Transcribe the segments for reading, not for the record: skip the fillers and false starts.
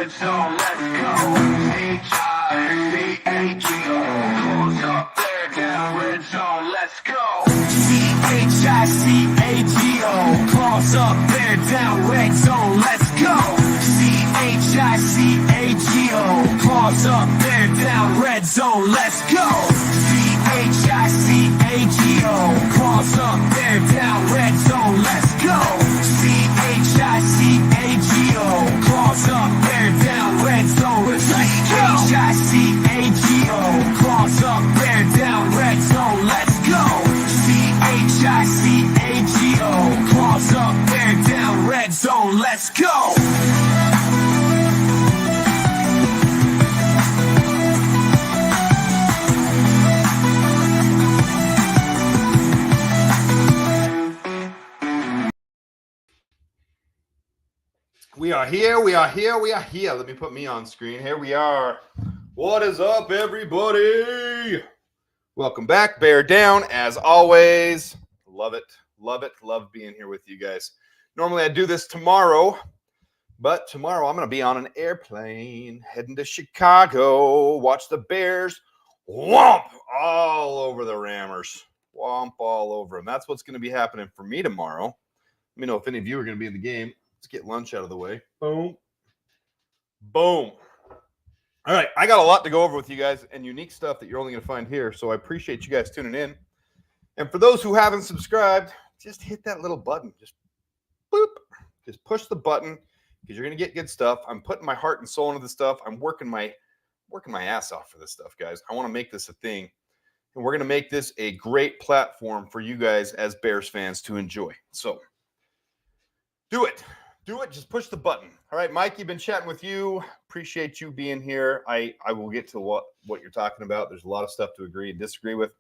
red zone, let's go. H-I-C-A-G-O. Close up, bear down, red zone, let's go. C-H-I-C-A-G-O. Cross up, bear down, red zone, let's go. C-H-I-C-A-G-O. Cross up, bear down, red zone, let's go. C-H-I-C-A-G-O. Cross up, bear down, red zone, let's go. C-H-I-C-A-G-O. Cross up, bear down, red zone, let's go. C-H-I-C-A-G-O. Cross up, bear down, red zone, let's go. C-H-I-C-A-G-O. Cross up, bear down, red zone, let's go. We are here. Let me put me on screen. Here we are. What is up, everybody? Welcome back. Bear down, as always. Love it. Love being here with you guys. Normally I do this tomorrow, but tomorrow I'm going to be on an airplane heading to Chicago. Watch the Bears whomp all over the Rammers. Whomp all over them. That's what's going to be happening for me tomorrow. Let me know if any of you are going to be in the game. Let's get lunch out of the way. Boom. Boom. All right. I got a lot to go over with you guys and unique stuff that you're only going to find here. So I appreciate you guys tuning in. And for those who haven't subscribed, just hit that little button. Just boop. Just push the button because you're going to get good stuff. I'm putting my heart and soul into this stuff. I'm working my ass off for this stuff, guys. I want to make this a thing. And we're going to make this a great platform for you guys as Bears fans to enjoy. So do it. Just push the button. All right, Mike, you've been chatting with you. Appreciate you being here. I will get to what you're talking about. There's a lot of stuff to agree and disagree with.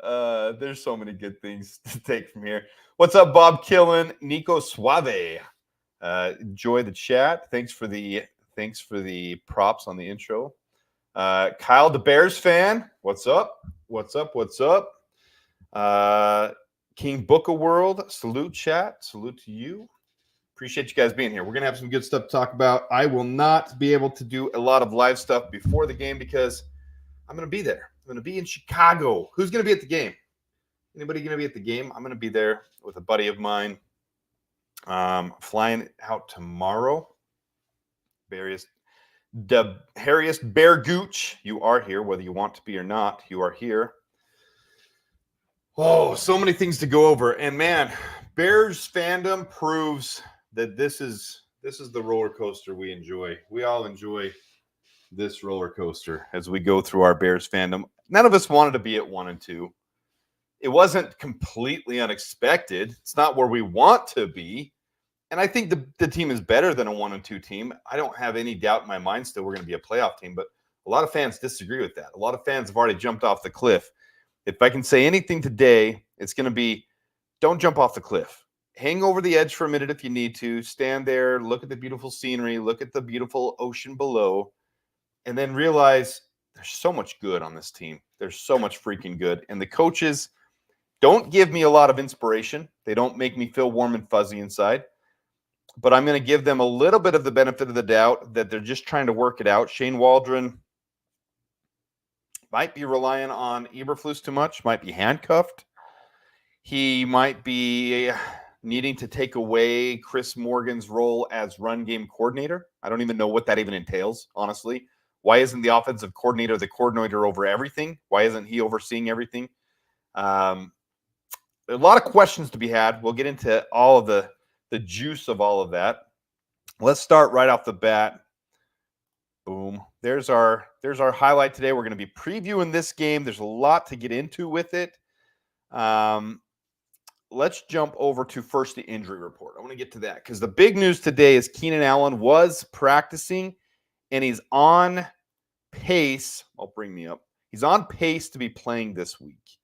There's so many good things to take from here. What's up, Bob Killen, Nico Suave? Enjoy the chat. Thanks for the props on the intro. Kyle, the Bears fan. What's up? King Book of World, salute chat, salute to you. Appreciate you guys being here. We're going to have some good stuff to talk about. I will not be able to do a lot of live stuff before the game because I'm going to be there. I'm going to be in Chicago. Who's going to be at the game? Anybody going to be at the game? I'm going to be there with a buddy of mine. Flying out tomorrow. Harriest Bear Gooch, you are here, whether you want to be or not. You are here. Oh, so many things to go over. And man, Bears fandom proves that this is the roller coaster we enjoy. We all enjoy this roller coaster as we go through our Bears fandom. None of us wanted to be at 1 and 2. It wasn't completely unexpected. It's not where we want to be. And I think the team is better than a 1 and 2 team. I don't have any doubt in my mind still we're going to be a playoff team, but a lot of fans disagree with that. A lot of fans have already jumped off the cliff. If I can say anything today, it's going to be don't jump off the cliff. Hang over the edge for a minute if you need to. Stand there, look at the beautiful scenery, look at the beautiful ocean below, and then realize there's so much good on this team. There's so much freaking good. And the coaches don't give me a lot of inspiration. They don't make me feel warm and fuzzy inside. But I'm going to give them a little bit of the benefit of the doubt that they're just trying to work it out. Shane Waldron might be relying on Eberflus too much, might be handcuffed. He might be needing to take away Chris Morgan's role as run game coordinator. I don't even know what that even entails, honestly. Why isn't the offensive coordinator the coordinator over everything? Why isn't he overseeing everything? A lot of questions to be had. We'll get into all of the juice of all of that. Let's start right off the bat. Boom. There's our highlight today. We're going to be previewing this game. There's a lot to get into with it. Let's jump over to first the injury report. I want to get to that because the big news today is Keenan Allen was practicing and he's on pace. I'll bring me up. He's on pace to be playing this week.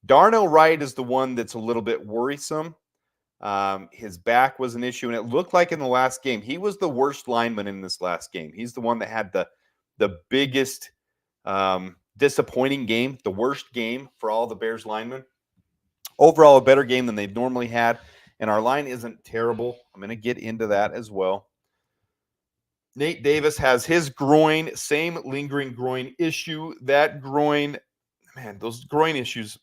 Darnell Wright is the one that's a little bit worrisome. His back was an issue, and it looked like in the last game, he was the worst lineman in this last game. He's the one that had the biggest disappointing game, the worst game for all the Bears linemen. Overall, a better game than they've normally had. and our line isn't terrible. I'm going to get into that as well. Nate Davis has his groin, same lingering groin issue. That groin, man, those groin issues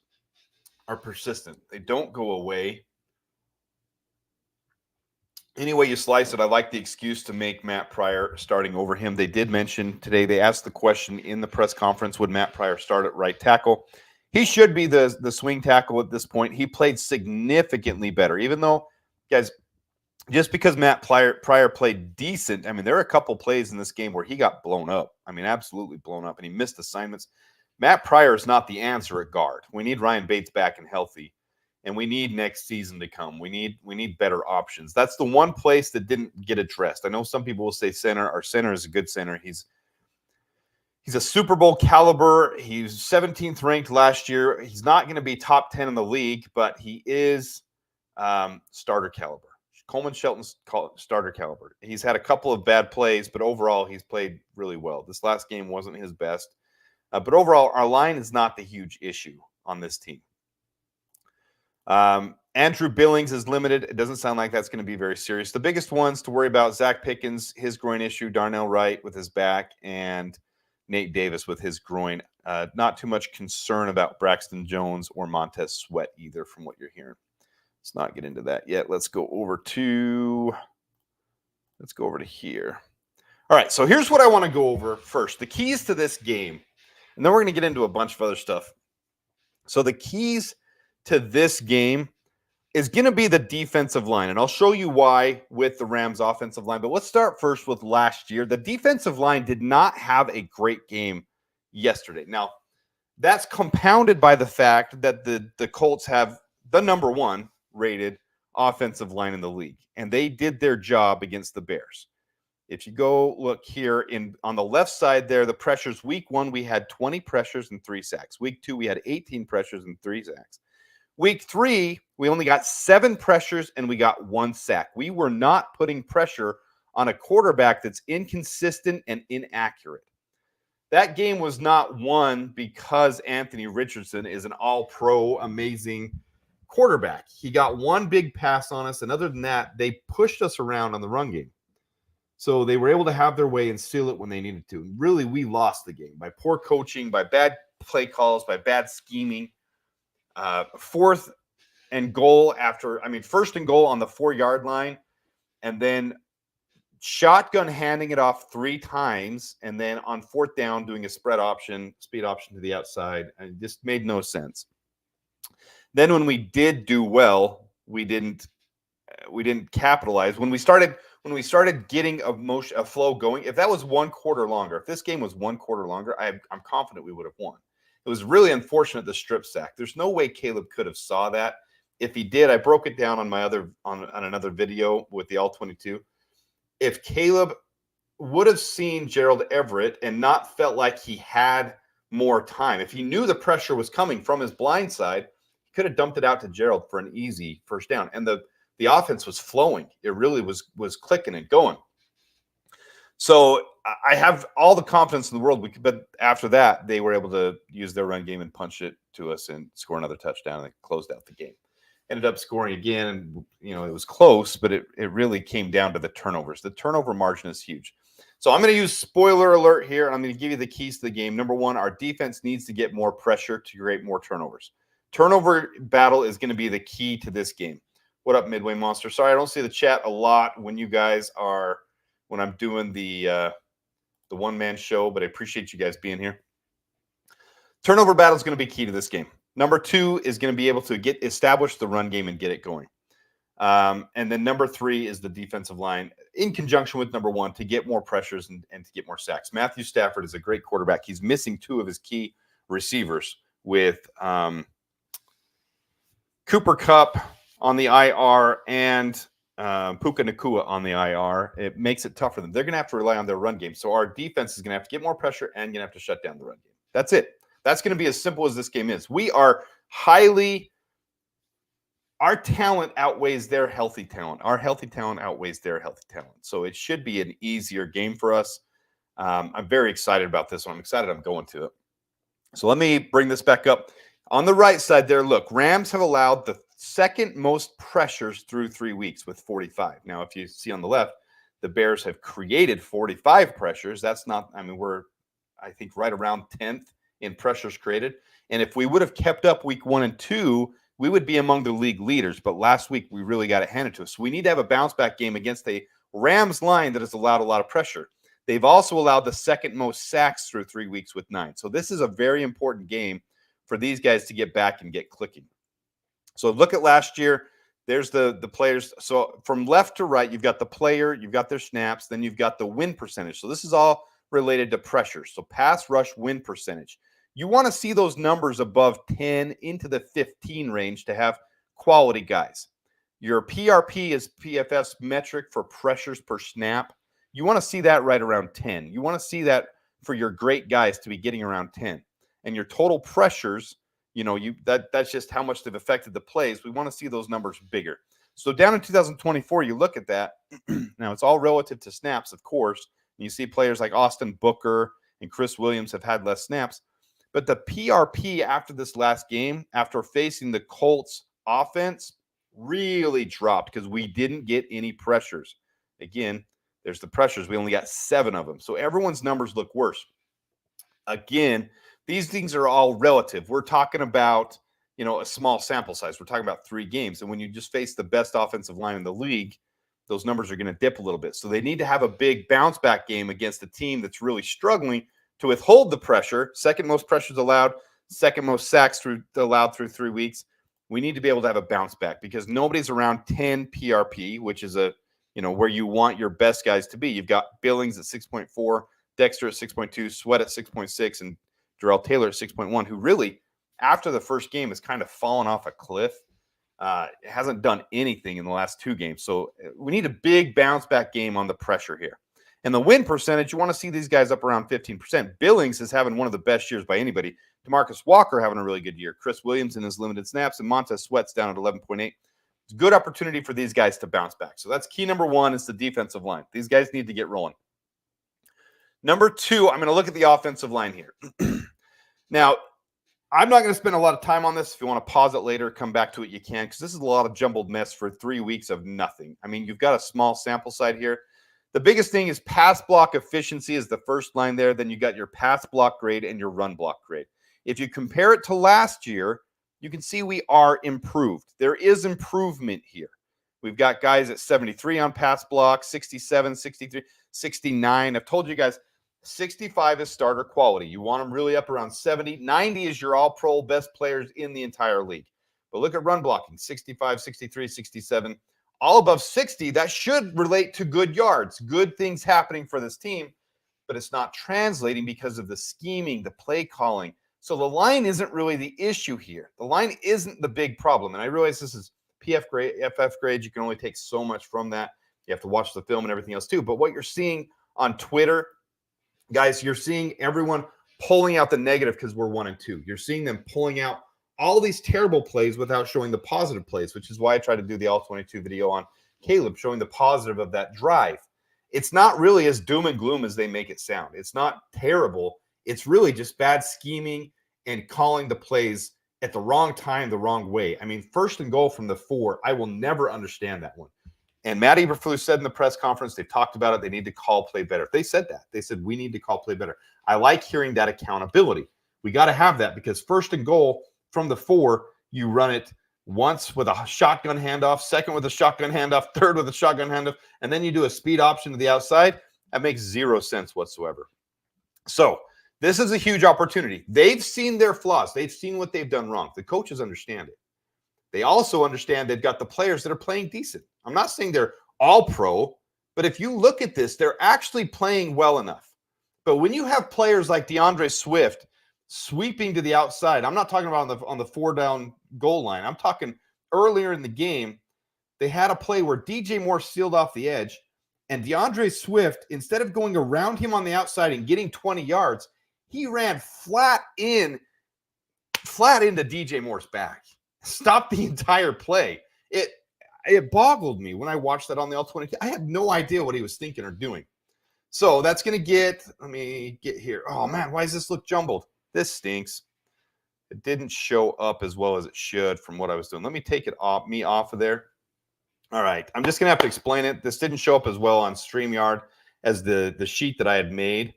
are persistent. They don't go away. Any way you slice it, I like the excuse to make Matt Pryor starting over him. They did mention today, they asked the question in the press conference, would Matt Pryor start at right tackle? He should be the swing tackle at this point. He played significantly better, even though, guys, just because Matt Pryor played decent, I mean, there are a couple plays in this game where he got blown up. I mean, absolutely blown up, and he missed assignments. Matt Pryor is not the answer at guard. We need Ryan Bates back and healthy, and we need next season to come. We need better options. That's the one place that didn't get addressed. I know some people will say center. Our center is a good center. He's a Super Bowl caliber. He's 17th ranked last year. He's not going to be top 10 in the league, but he is starter caliber. Coleman Shelton's starter caliber. He's had a couple of bad plays, but overall he's played really well. This last game wasn't his best. But overall, our line is not the huge issue on this team. Andrew Billings is limited. It doesn't sound like that's going to be very serious. The biggest ones to worry about, Zach Pickens, his groin issue, Darnell Wright with his back, and Nate Davis with his groin. Not too much concern about Braxton Jones or Montez Sweat either from what you're hearing. Let's not get into that yet. Let's go over to here. All right, so here's what I want to go over first. The keys to this game, and then we're going to get into a bunch of other stuff. So the keys to this game is going to be the defensive line, and I'll show you why with the Rams offensive line. But let's start first with last year. The defensive line did not have a great game yesterday. Now, that's compounded by the fact that the Colts have the number one rated offensive line in the league, and they did their job against the Bears. If you go look here on the left side there, the pressures, week 1, we had 20 pressures and 3 sacks. Week 2, we had 18 pressures and 3 sacks. Week 3, we only got 7 pressures and we got 1 sack. We were not putting pressure on a quarterback that's inconsistent and inaccurate. That game was not won because Anthony Richardson is an all-pro, amazing quarterback. He got 1 big pass on us, and other than that, they pushed us around on the run game. So they were able to have their way and seal it when they needed to. And really, we lost the game by poor coaching, by bad play calls, by bad scheming. First and goal on the 4-yard line, and then shotgun handing it off 3 times, and then on 4th down doing a speed option to the outside. And it just made no sense. Then when we did do well, we didn't capitalize. When we started getting a flow going, if that was 1 quarter longer, if this game was 1 quarter longer, I'm confident we would have won. It was really unfortunate, the strip sack. There's no way Caleb could have saw that. If he did, I broke it down on another video with the All-22. If Caleb would have seen Gerald Everett and not felt like he had more time, if he knew the pressure was coming from his blind side, he could have dumped it out to Gerald for an easy first down. And the offense was flowing. It really was clicking and going. So I have all the confidence in the world. But after that, they were able to use their run game and punch it to us and score another touchdown, and they closed out the game. Ended up scoring again, and it was close, but it really came down to the turnovers. The turnover margin is huge. So I'm going to use spoiler alert here, and I'm going to give you the keys to the game. Number 1, our defense needs to get more pressure to create more turnovers. Turnover battle is going to be the key to this game. What up, Midway Monster? Sorry, I don't see the chat a lot when I'm doing the one-man show, but I appreciate you guys being here. Turnover battle is going to be key to this game. Number 2 is going to be able to establish the run game and get it going. And then number 3 is the defensive line in conjunction with number 1 to get more pressures and to get more sacks. Matthew Stafford is a great quarterback. He's missing 2 of his key receivers with Cooper Kupp on the IR and Puka Nacua on the IR. It makes it tough for them. They're going to have to rely on their run game. So our defense is going to have to get more pressure and going to have to shut down the run game. That's it. That's going to be as simple as this game is. Our talent outweighs their healthy talent. Our healthy talent outweighs their healthy talent. So it should be an easier game for us. I'm very excited about this one. I'm excited I'm going to it. So let me bring this back up. On the right side there, look, Rams have allowed the second most pressures through 3 weeks with 45. Now, if you see on the left, the Bears have created 45 pressures. That's not, I mean, we're, I think, right around 10th in pressures created. And if we would have kept up week 1 and 2, we would be among the league leaders. But last week, we really got it handed to us. So we need to have a bounce back game against a Rams line that has allowed a lot of pressure. They've also allowed the second most sacks through 3 weeks with 9. So this is a very important game for these guys to get back and get clicking. So look at last year. There's the players. So from left to right, you've got the player, you've got their snaps, then you've got the win percentage. So this is all related to pressure. So pass rush win percentage. You want to see those numbers above 10 into the 15 range to have quality guys. Your PRP is PFF's metric for pressures per snap. You want to see that right around 10. You want to see that for your great guys to be getting around 10. And your total pressures, that's just how much they've affected the plays. We want to see those numbers bigger. So down in 2024, you look at that. Now, it's all relative to snaps, of course. And you see players like Austin Booker and Chris Williams have had less snaps. But the PRP after this last game, after facing the Colts offense, really dropped because we didn't get any pressures. Again, there's the pressures. We only got 7 of them. So everyone's numbers look worse. Again, these things are all relative. We're talking about, a small sample size. We're talking about 3 games. And when you just face the best offensive line in the league, those numbers are going to dip a little bit. So they need to have a big bounce back game against a team that's really struggling to withhold the pressure. Second most pressures allowed, second most sacks allowed through 3 weeks. We need to be able to have a bounce back because nobody's around 10 PRP, which is where you want your best guys to be. You've got Billings at 6.4, Dexter at 6.2, Sweat at 6.6, and Darrell Taylor at 6.1, who really, after the first game, has kind of fallen off a cliff. Hasn't done anything in the last 2 games. So we need a big bounce back game on the pressure here. And the win percentage, you want to see these guys up around 15%. Billings is having one of the best years by anybody. DeMarcus Walker having a really good year. Chris Williams in his limited snaps, and Montez Sweat's down at 11.8. It's a good opportunity for these guys to bounce back. So that's key number 1 is the defensive line. These guys need to get rolling. Number 2, I'm going to look at the offensive line here. Now, I'm not going to spend a lot of time on this. If you want to pause it later, come back to it, you can, because this is a lot of jumbled mess for 3 weeks of nothing. I mean, you've got a small sample side here. The biggest thing is pass block efficiency is the first line there. Then you got your pass block grade and your run block grade. If you compare it to last year, you can see we are improved. There is improvement here. We've got guys at 73 on pass block, 67, 63, 69. I've told you guys, 65 is starter quality. You want them really up around 70. 90 is your all-pro best players in the entire league. But look at run blocking, 65, 63, 67. All above 60, that should relate to good yards, good things happening for this team, but it's not translating because of the scheming, the play calling. So the line isn't really the issue here. The line isn't the big problem. And I realize this is FF grade. You can only take so much from that. You have to watch the film and everything else too. But what you're seeing on Twitter, guys, you're seeing everyone pulling out the negative because we're 1 and 2. You're seeing them pulling out all these terrible plays without showing the positive plays, which is why I try to do the All-22 video on Caleb, showing the positive of that drive. It's not really as doom and gloom as they make it sound. It's not terrible. It's really just bad scheming and calling the plays at the wrong time, the wrong way. I mean, 1st and goal from the 4, I will never understand that one. And Matt Eberflus said in the press conference, they talked about it, they need to call play better. They said that. They said, we need to call play better. I like hearing that accountability. We got to have that because 1st and goal from the 4, you run it once with a shotgun handoff, second with a shotgun handoff, third with a shotgun handoff, and then you do a speed option to the outside. That makes 0 sense whatsoever. So this is a huge opportunity. They've seen their flaws. They've seen what they've done wrong. The coaches understand it. They also understand they've got the players that are playing decent. I'm not saying they're all pro, but if you look at this, they're actually playing well enough. But when you have players like DeAndre Swift sweeping to the outside, I'm not talking about on the 4-down goal line. I'm talking earlier in the game, they had a play where DJ Moore sealed off the edge, and DeAndre Swift, instead of going around him on the outside and getting 20 yards, he ran flat into DJ Moore's back. Stopped the entire play. It boggled me when I watched that on the All-22. I had no idea what he was thinking or doing. So that's going to let me get here. Oh, man, why does this look jumbled? This stinks. It didn't show up as well as it should from what I was doing. Let me take it off of there. All right, I'm just gonna have to explain it. This didn't show up as well on StreamYard as the sheet that I had made,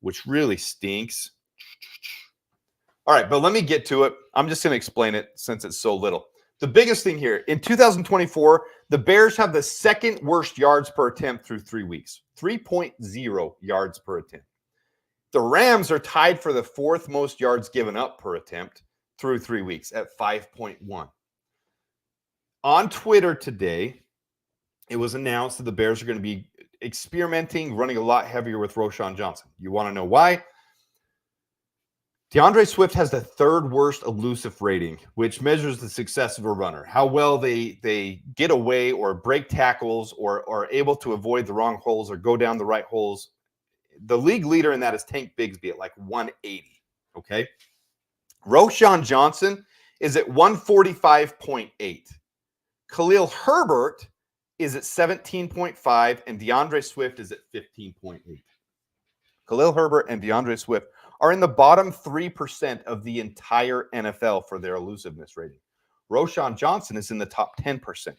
which really stinks. All right, but let me get to it. I'm just gonna explain it since it's so little. The biggest thing here, in 2024, the Bears have the second worst yards per attempt through 3 weeks, 3.0 yards per attempt. The Rams are tied for the fourth most yards given up per attempt through 3 weeks at 5.1. On Twitter today, it was announced that the Bears are going to be experimenting, running a lot heavier with Roschon Johnson. You want to know why? DeAndre Swift has the third worst elusive rating, which measures the success of a runner, how well they get away or break tackles or are able to avoid the wrong holes or go down the right holes. The league leader in that is Tank Bigsby at like 180, okay? Roschon Johnson is at 145.8. Khalil Herbert is at 17.5, and DeAndre Swift is at 15.8. Khalil Herbert and DeAndre Swift are in the bottom 3% of the entire NFL for their elusiveness rating. Roschon Johnson is in the top 10%.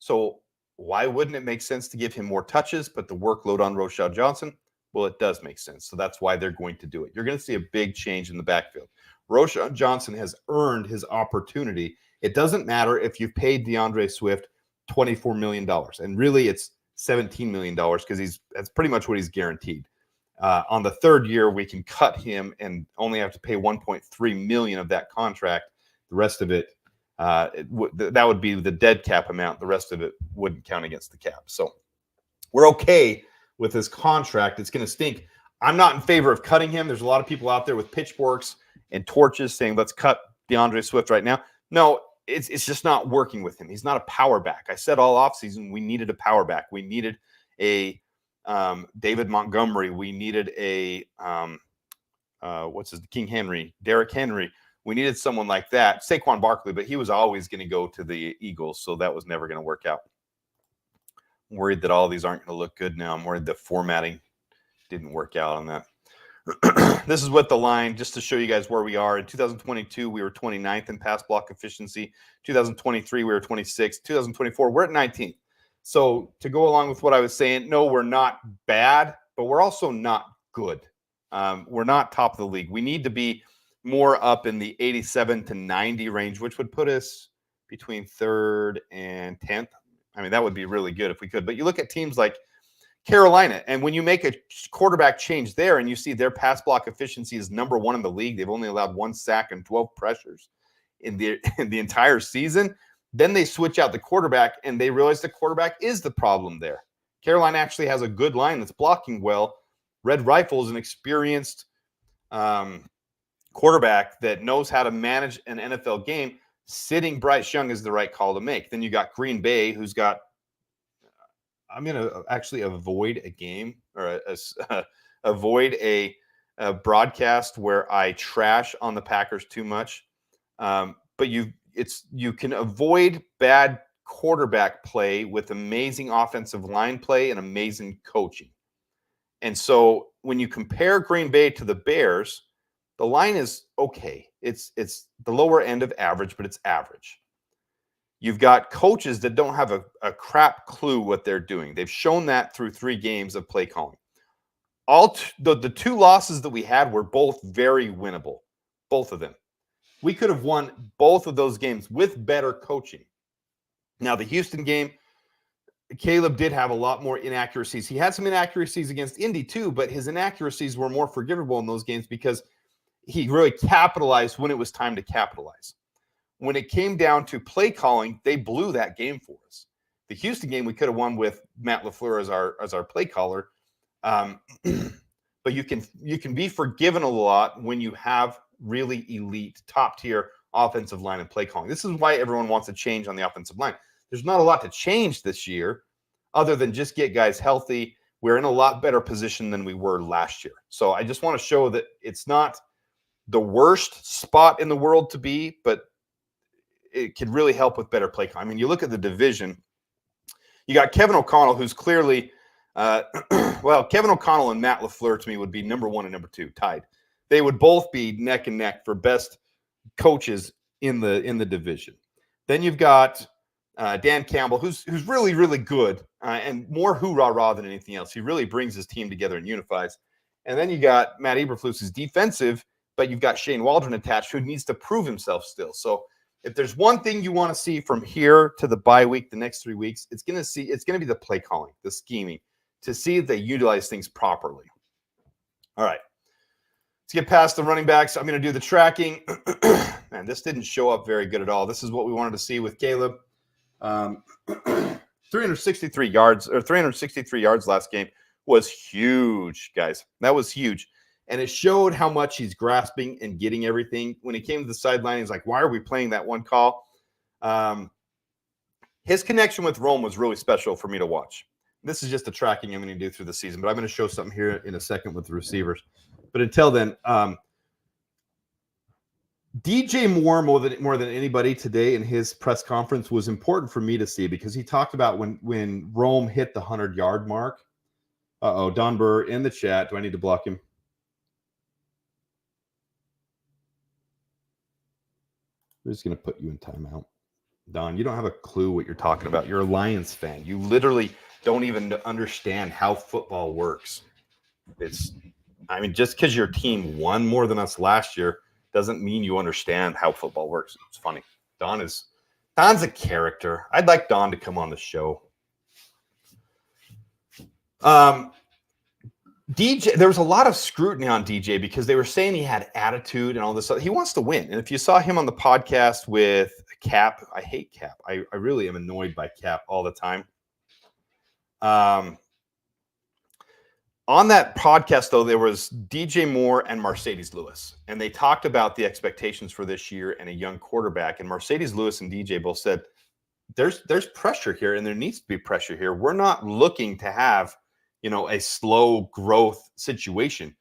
So why wouldn't it make sense to give him more touches, put the workload on Roschon Johnson? Well, it does make sense. So that's why they're going to do it. You're going to see a big change in the backfield. Roschon Johnson has earned his opportunity. It doesn't matter if you've paid DeAndre Swift $24 million. And really, it's $17 million because that's pretty much what he's guaranteed. On the third year, we can cut him and only have to pay $1.3 million of that contract. The rest of it, that would be the dead cap amount. The rest of it wouldn't count against the cap. So we're okay with his contract. It's going to stink. I'm not in favor of cutting him. There's a lot of people out there with pitchforks and torches saying, let's cut DeAndre Swift right now. No, it's just not working with him. He's not a power back. I said all offseason we needed a power back. We needed a David Montgomery. We needed a King Henry, Derrick Henry. We needed someone like that. Saquon Barkley, but he was always going to go to the Eagles, so that was never going to work out. I'm worried that all of these aren't going to look good now. I'm worried the formatting didn't work out on that. This is what the line, just to show you guys where we are. In 2022, we were 29th in pass block efficiency. 2023, we were 26th. 2024, we're at 19th. So to go along with what I was saying, no, we're not bad, but we're also not good. We're not top of the league. We need to be more up in the 87 to 90 range, which would put us between 3rd and 10th. I mean, that would be really good if we could. But you look at teams like Carolina, and when you make a quarterback change there and you see their pass block efficiency is number 1 in the league, they've only allowed 1 sack and 12 pressures in the entire season. Then they switch out the quarterback, and they realize the quarterback is the problem there. Carolina actually has a good line that's blocking well. Red Rifle is an experienced quarterback that knows how to manage an NFL game. Sitting Bryce Young is the right call to make. Then you got Green Bay, who's got I'm going to actually avoid a game or avoid a broadcast where I trash on the Packers too much. But you can avoid bad quarterback play with amazing offensive line play and amazing coaching. And so when you compare Green Bay to the Bears, the line is okay. It's the lower end of average, but it's average. You've got coaches that don't have a crap clue what they're doing. They've shown that through 3 games of play calling. The 2 losses that we had were both very winnable, both of them. We could have won both of those games with better coaching. Now, the Houston game, Caleb did have a lot more inaccuracies. He had some inaccuracies against Indy too, but his inaccuracies were more forgivable in those games because he really capitalized when it was time to capitalize. When it came down to play calling, they blew that game for us. The Houston game, we could have won with Matt LaFleur as our play caller. But you can be forgiven a lot when you have really elite, top-tier offensive line and play calling. This is why everyone wants a change on the offensive line. There's not a lot to change this year other than just get guys healthy. We're in a lot better position than we were last year. So I just want to show that it's not the worst spot in the world to be, but it could really help with better play calling. I mean, you look at the division, you got Kevin O'Connell, who's clearly Kevin O'Connell and Matt LaFleur to me would be number 1 and number 2 tied. They would both be neck and neck for best coaches in the division. Then you've got Dan Campbell, who's really, really good and more hoorah-rah than anything else. He really brings his team together and unifies. And then you got Matt Eberflus, who's defensive, but you've got Shane Waldron attached, who needs to prove himself still. So if there's one thing you want to see from here to the bye week, the next 3 weeks, it's going to be the play calling, the scheming, to see if they utilize things properly. All right. Let's get past the running backs. I'm going to do the tracking. Man, this didn't show up very good at all. This is what we wanted to see with Caleb. 363 yards last game was huge, guys. That was huge. And it showed how much he's grasping and getting everything. When he came to the sideline, he's like, why are we playing that one call? His connection with Rome was really special for me to watch. This is just the tracking I'm going to do through the season, but I'm going to show something here in a second with the receivers. But until then, DJ Moore, more than anybody today in his press conference, was important for me to see because he talked about when Rome hit the 100-yard mark. Don Burr in the chat. Do I need to block him? We're just going to put you in timeout. Don, you don't have a clue what you're talking about. You're a Lions fan. You literally don't even understand how football works. Just because your team won more than us last year doesn't mean you understand how football works. It's funny. Don's a character. I'd like Don to come on the show. DJ, there was a lot of scrutiny on DJ because they were saying he had attitude and all this stuff. He wants to win. And if you saw him on the podcast with Cap, I hate Cap. I really am annoyed by Cap all the time. On that podcast, though, there was DJ Moore and Mercedes Lewis, and they talked about the expectations for this year and a young quarterback. And Mercedes Lewis and DJ both said, there's pressure here, and there needs to be pressure here. We're not looking to have, a slow growth situation.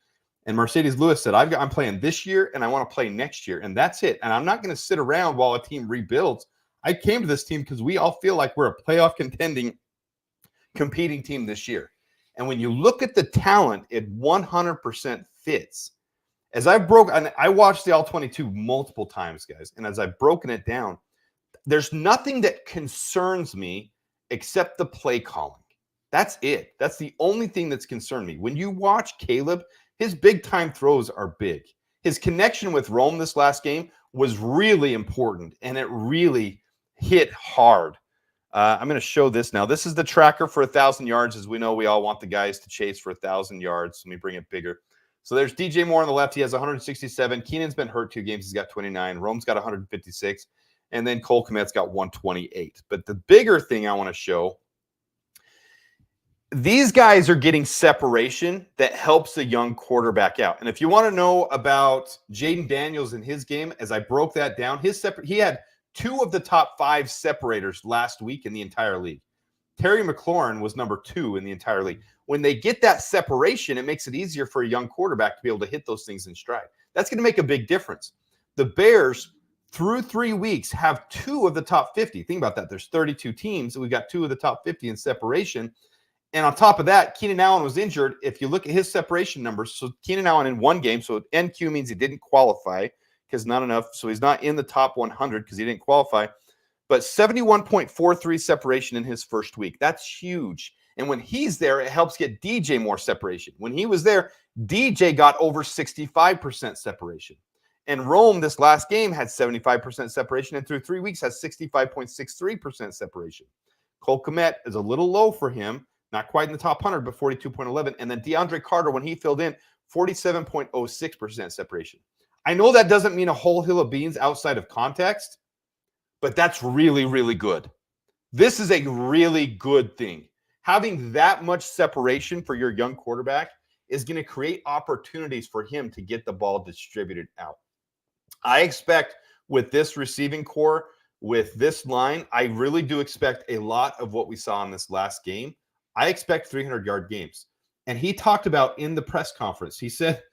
And Mercedes Lewis said, I'm playing this year, and I want to play next year, and that's it. And I'm not going to sit around while a team rebuilds. I came to this team because we all feel like we're a playoff competing team this year. And when you look at the talent, it 100% fits. I watched the All-22 multiple times, guys. And as I've broken it down, there's nothing that concerns me except the play calling. That's it. That's the only thing that's concerned me. When you watch Caleb, his big-time throws are big. His connection with Rome this last game was really important, and it really hit hard. I'm going to show this now. This is the tracker for 1,000 yards. As we know, we all want the guys to chase for 1,000 yards. Let me bring it bigger. So there's DJ Moore on the left. He has 167. Keenan's been hurt 2 games. He's got 29. Rome's got 156. And then Cole Kmet's got 128. But the bigger thing I want to show, these guys are getting separation that helps the young quarterback out. And if you want to know about Jaden Daniels in his game, as I broke that down, he had 2 of the top 5 separators last week in the entire league. Terry McLaurin was number 2 in the entire league. When they get that separation, it makes it easier for a young quarterback to be able to hit those things in stride. That's going to make a big difference. The Bears, through 3 weeks, have 2 of the top 50. Think about that. There's 32 teams, and we've got 2 of the top 50 in separation. And on top of that, Keenan Allen was injured. If you look at his separation numbers, so Keenan Allen in 1 game, so NQ means he didn't qualify, because not enough. So he's not in the top 100 because he didn't qualify. But 71.43 separation in his first week. That's huge. And when he's there, it helps get DJ more separation. When he was there, DJ got over 65% separation. And Rome this last game had 75% separation, and through 3 weeks has 65.63% separation. Cole Kmet is a little low for him, not quite in the top 100, but 42.11. And then DeAndre Carter, when he filled in, 47.06% separation. I know that doesn't mean a whole hill of beans outside of context, but that's really, really good. This is a really good thing. Having that much separation for your young quarterback is going to create opportunities for him to get the ball distributed out. I expect with this receiving core, with this line, I really do expect a lot of what we saw in this last game. I expect 300-yard games. And he talked about in the press conference, he said,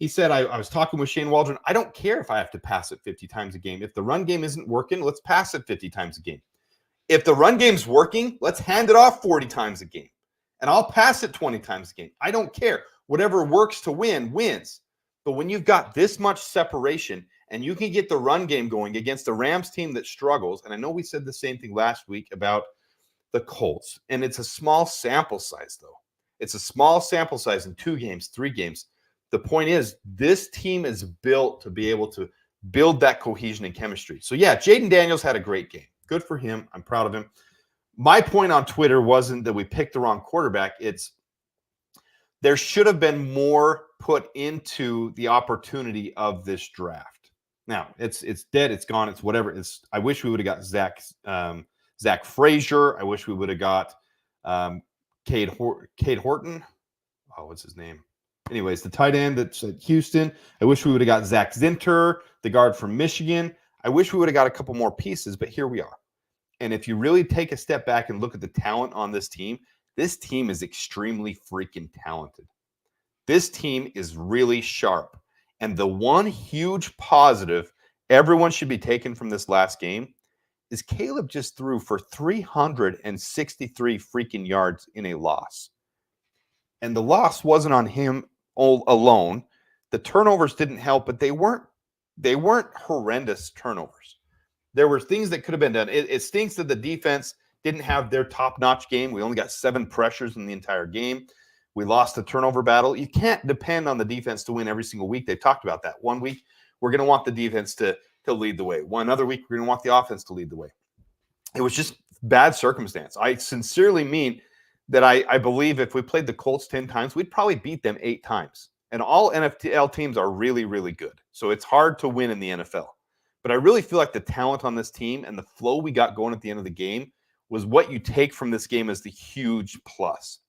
I was talking with Shane Waldron. I don't care if I have to pass it 50 times a game. If the run game isn't working, let's pass it 50 times a game. If the run game's working, let's hand it off 40 times a game. And I'll pass it 20 times a game. I don't care. Whatever works to win, wins. But when you've got this much separation and you can get the run game going against the Rams team that struggles. And I know we said the same thing last week about the Colts, and it's a small sample size, though. It's a small sample size in 2 games, 3 games. The point is, this team is built to be able to build that cohesion and chemistry. So, yeah, Jaden Daniels had a great game. Good for him. I'm proud of him. My point on Twitter wasn't that we picked the wrong quarterback. It's there should have been more put into the opportunity of this draft. Now, it's dead. It's gone. It's whatever. I wish we would have got Zach Frazier. I wish we would have got Cade Horton. Oh, what's his name? Anyways, the tight end that's at Houston. I wish we would have got Zach Zinter, the guard from Michigan. I wish we would have got a couple more pieces, but here we are. And if you really take a step back and look at the talent on this team is extremely freaking talented. This team is really sharp. And the one huge positive everyone should be taking from this last game is Caleb just threw for 363 freaking yards in a loss. And the loss wasn't on him alone. The turnovers didn't help, but they weren't horrendous turnovers. There were things that could have been done. It stinks that the defense didn't have their top-notch game. We only got 7 pressures in the entire game. We lost the turnover battle. You can't depend on the defense to win every single week. They've talked about that. One week, we're going to want the defense to lead the way. One other week, we're going to want the offense to lead the way. It was just bad circumstance. I sincerely mean that I believe if we played the Colts 10 times, we'd probably beat them 8 times. And all NFL teams are really, really good. So it's hard to win in the NFL. But I really feel like the talent on this team and the flow we got going at the end of the game was what you take from this game as the huge plus.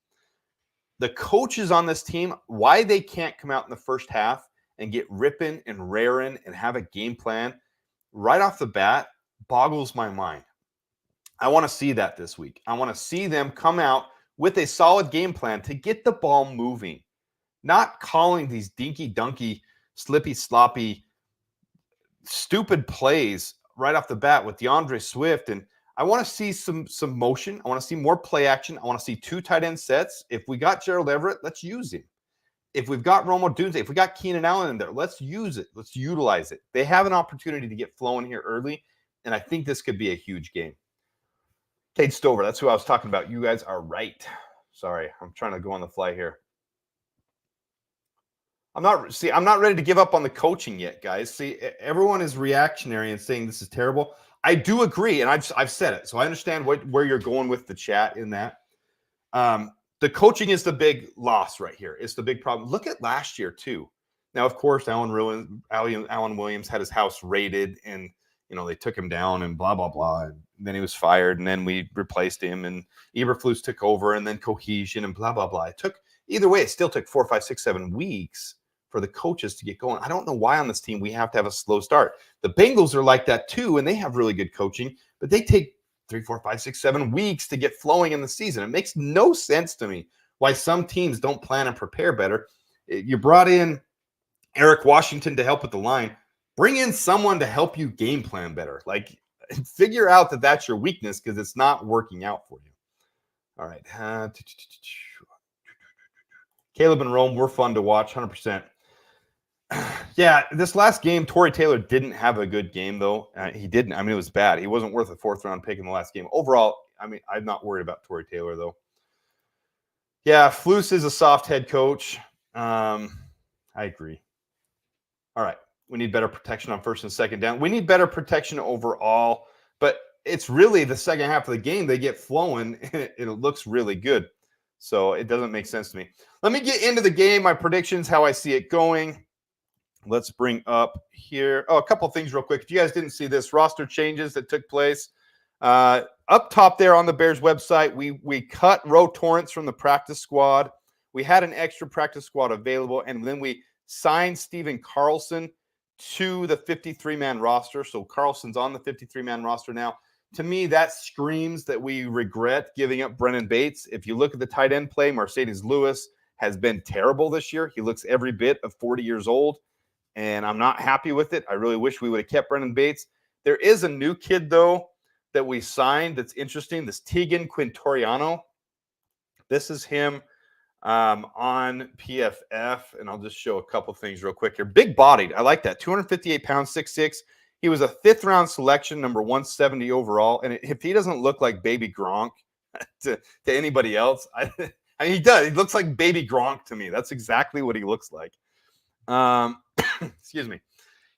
The coaches on this team, why they can't come out in the first half and get ripping and raring and have a game plan right off the bat boggles my mind. I want to see that this week. I want to see them come out with a solid game plan to get the ball moving, not calling these dinky-dunky, slippy-sloppy, stupid plays right off the bat with DeAndre Swift. And I want to see some motion. I want to see more play action. I want to see 2 tight end sets. If we got Gerald Everett, let's use him. If we've got Romo Dunze, if we got Keenan Allen in there, let's use it. Let's utilize it. They have an opportunity to get flowing here early, and I think this could be a huge game. Cade Stover, that's who I was talking about. You guys are right. Sorry, I'm trying to go on the fly here. I'm not ready to give up on the coaching yet, guys. See, everyone is reactionary and saying this is terrible. I do agree, and I've said it, so I understand where you're going with the chat in that. The coaching is the big loss right here. It's the big problem. Look at last year too. Now, of course, Alan Williams had his house raided, and they took him down and blah blah blah. And then he was fired, and then we replaced him, and Eberflus took over, and then cohesion and blah blah blah. Either way, it still took 4, 5, 6, 7 weeks for the coaches to get going. I don't know why on this team we have to have a slow start. The Bengals are like that too, and they have really good coaching, but they take 3, 4, 5, 6, 7 weeks to get flowing in the season. It makes no sense to me why some teams don't plan and prepare better. You brought in Eric Washington to help with the line. Bring in someone to help you game plan better. Like, figure out that that's your weakness because it's not working out for you. All right. Caleb and Rome were fun to watch, 100%. Yeah, this last game, Torrey Taylor didn't have a good game, though. He didn't. I mean, it was bad. He wasn't worth a 4th-round pick in the last game. Overall, I mean, I'm not worried about Torrey Taylor, though. Yeah, Flus is a soft head coach. I agree. All right. We need better protection on 1st and 2nd down. We need better protection overall, but it's really the second half of the game. They get flowing, and it looks really good. So it doesn't make sense to me. Let me get into the game, my predictions, how I see it going. Let's bring up here. Oh, a couple of things real quick. If you guys didn't see this, roster changes that took place. Up top there on the Bears website, we cut Roe Torrance from the practice squad. We had an extra practice squad available, and then we signed Steven Carlson to the 53-man roster. So Carlson's on the 53-man roster now. To me, that screams that we regret giving up Brennan Bates. If you look at the tight end play, Mercedes Lewis has been terrible this year. He looks every bit of 40 years old, and I'm not happy with it. I really wish we would have kept Brennan Bates. There is a new kid, though, that we signed that's interesting, this Tegan Quintoriano. This is him. on PFF, and I'll just show a couple things real quick here. Big bodied. I like that. 258 pounds, 6'6". He was a 5th round selection, number 170 overall. And if he doesn't look like baby Gronk to anybody else, I mean, he does. He looks like baby Gronk to me. That's exactly what he looks like. Excuse me.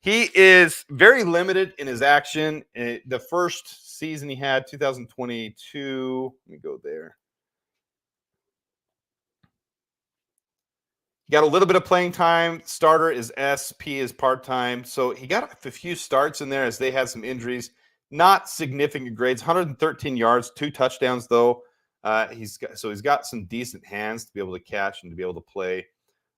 He is very limited in his action. The first season he had, 2022. Let me go there. He got a little bit of playing time. Starter is SP is part-time. So he got a few starts in there as they had some injuries. Not significant grades. 113 yards, 2 touchdowns though. He's got some decent hands to be able to catch and to be able to play.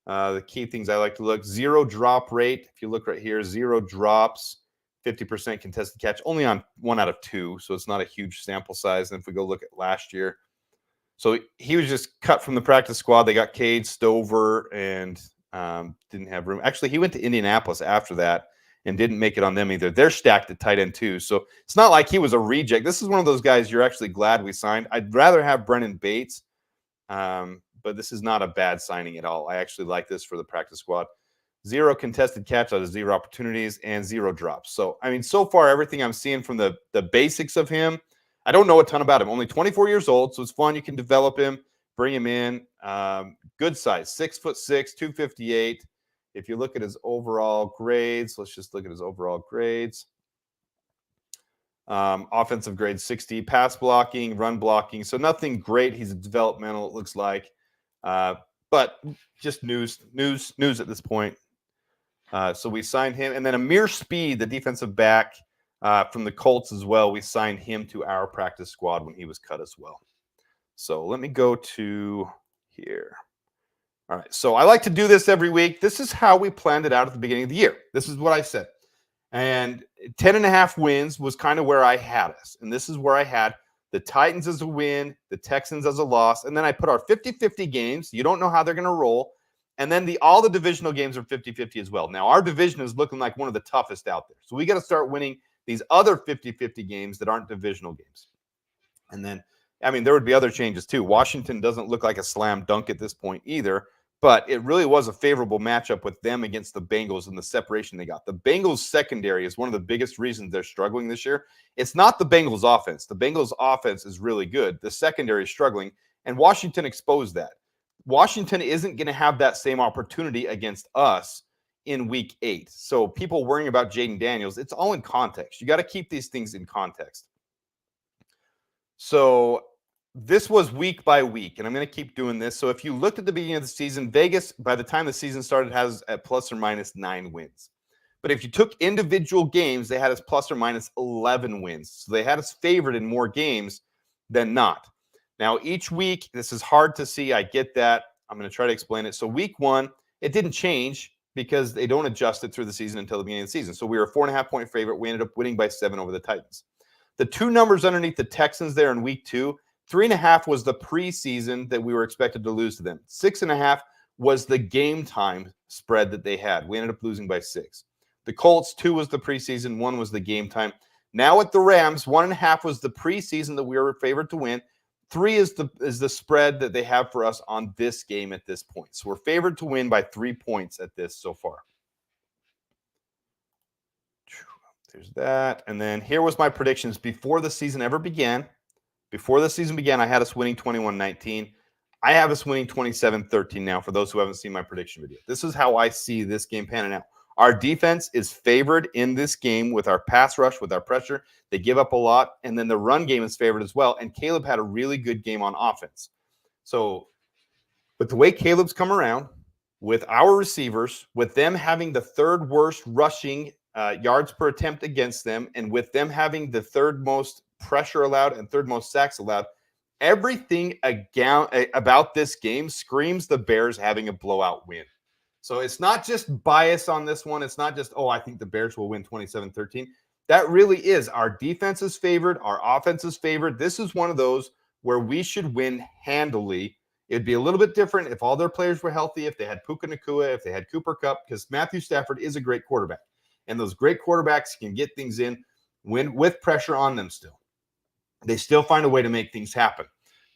The key things I like to look: 0 drop rate. If you look right here, 0 drops, 50% contested catch, only on 1 out of 2. So it's not a huge sample size. And if we go look at last year, so he was just cut from the practice squad. They got Cade Stover and didn't have room. Actually, he went to Indianapolis after that and didn't make it on them either. They're stacked at tight end too. So it's not like he was a reject. This is one of those guys you're actually glad we signed. I'd rather have Brennan Bates, but this is not a bad signing at all. I actually like this for the practice squad. 0 contested catch out of 0 opportunities and 0 drops. So, I mean, so far, everything I'm seeing from the basics of him, I don't know a ton about him. Only 24 years old, so it's fun. You can develop him, bring him in. Good size, 6'6", 258. If you look at his overall grades, let's just look at his overall grades. Offensive grade 60, pass blocking, run blocking. So nothing great. He's developmental, it looks like. But just news at this point. So we signed him. And then Amir Speed, the defensive back, from the Colts as well. We signed him to our practice squad when he was cut as well. So let me go to here. All right. So I like to do this every week. This is how we planned it out at the beginning of the year. This is what I said. And 10.5 wins was kind of where I had us. And this is where I had the Titans as a win, the Texans as a loss. And then I put our 50-50 games. You don't know how they're going to roll. And then all the divisional games are 50-50 as well. Now, our division is looking like one of the toughest out there. So we got to start winning these other 50-50 games that aren't divisional games. And then, I mean, there would be other changes too. Washington doesn't look like a slam dunk at this point either, but it really was a favorable matchup with them against the Bengals and the separation they got. The Bengals secondary is one of the biggest reasons they're struggling this year. It's not the Bengals offense. The Bengals offense is really good. The secondary is struggling, and Washington exposed that. Washington isn't going to have that same opportunity against us in week 8. So people worrying about Jaden Daniels, it's all in context. You got to keep these things in context. So this was week by week, and I'm going to keep doing this. So if you looked at the beginning of the season, Vegas, by the time the season started, has at plus or minus 9 wins. But if you took individual games, they had us plus or minus 11 wins. So they had us favored in more games than not. Now, each week, this is hard to see. I get that. I'm going to try to explain it. So week 1, it didn't change because they don't adjust it through the season until the beginning of the season. So we were a 4.5-point favorite. We ended up winning by 7 over the Titans. The 2 numbers underneath the Texans there in week 2, 3.5 was the preseason that we were expected to lose to them. 6.5 was the game time spread that they had. We ended up losing by 6. The Colts, 2 was the preseason, 1 was the game time. Now at the Rams, 1.5 was the preseason that we were favored to win. 3 is the spread that they have for us on this game at this point. So we're favored to win by 3 points at this so far. There's that. And then here was my predictions before the season ever began. Before the season began, I had us winning 21-19. I have us winning 27-13 now for those who haven't seen my prediction video. This is how I see this game panning out. Our defense is favored in this game with our pass rush, with our pressure. They give up a lot, and then the run game is favored as well. And Caleb had a really good game on offense. So with the way Caleb's come around, with our receivers, with them having the 3rd worst rushing yards per attempt against them, and with them having the 3rd most pressure allowed and 3rd most sacks allowed, everything about this game screams the Bears having a blowout win. So it's not just bias on this one. It's not just, oh, I think the Bears will win 27-13. That really is. Our defense is favored. Our offense is favored. This is one of those where we should win handily. It'd be a little bit different if all their players were healthy, if they had Puka Nacua, if they had Cooper Kupp, because Matthew Stafford is a great quarterback. And those great quarterbacks can get things in with pressure on them still. They still find a way to make things happen.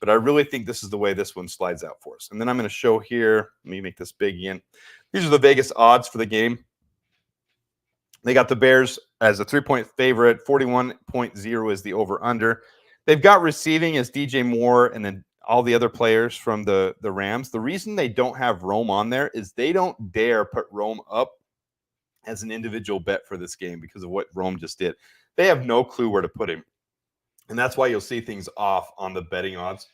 But I really think this is the way this one slides out for us. And then I'm going to show here. Let me make this big again. These are the Vegas odds for the game. They got the Bears as a 3-point favorite. 41.0 is the over-under. They've got receiving as DJ Moore and then all the other players from the Rams. The reason they don't have Rome on there is they don't dare put Rome up as an individual bet for this game because of what Rome just did. They have no clue where to put him. And that's why you'll see things off on the betting odds.